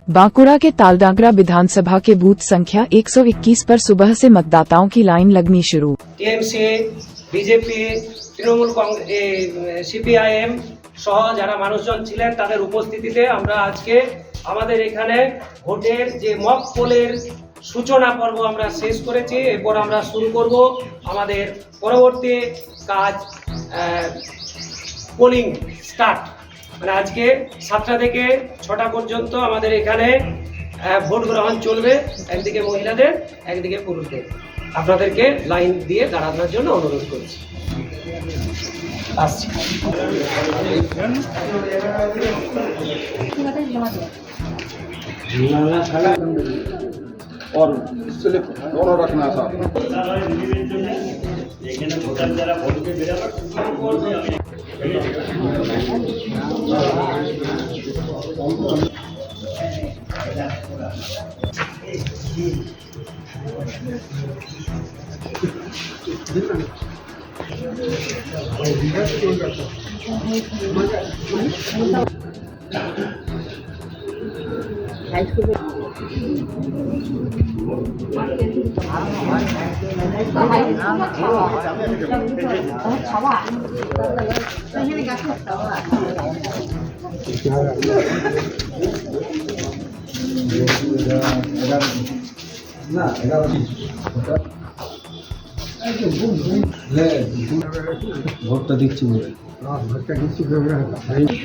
बांकुड़ा के तालडांगरा विधानसभा के बूथ संख्या 121 पर सुबह से मतदाताओं की लाइन लगनी शुरू। TMC, BJP, Trinamool Congress, CPIM সহ যারা মানুষজন ছিলেন তাদের উপস্থিতিতে আমরা আজকে আমাদের এখানে ভোটের যে মক পোলের সূচনা পর্ব আমরা শেষ করেছি। এরপর আমরা শুরু করব আমাদের পরবর্তী কাজ, পোলিং স্টার্ট। মানে আজকে 7টা থেকে 6টা পর্যন্ত আমাদের এখানে ভোট গ্রহণ চলবে, একদিকে মহিলাদের একদিকে পুরুষদের। আপনাদেরকে লাইন দিয়ে দাঁড়ানোর জন্য অনুরোধ করছি। আসছি। और स्लिप दोनों रखना था। ভোটটা দিচ্ছি বলে ভোটটা দিচ্ছি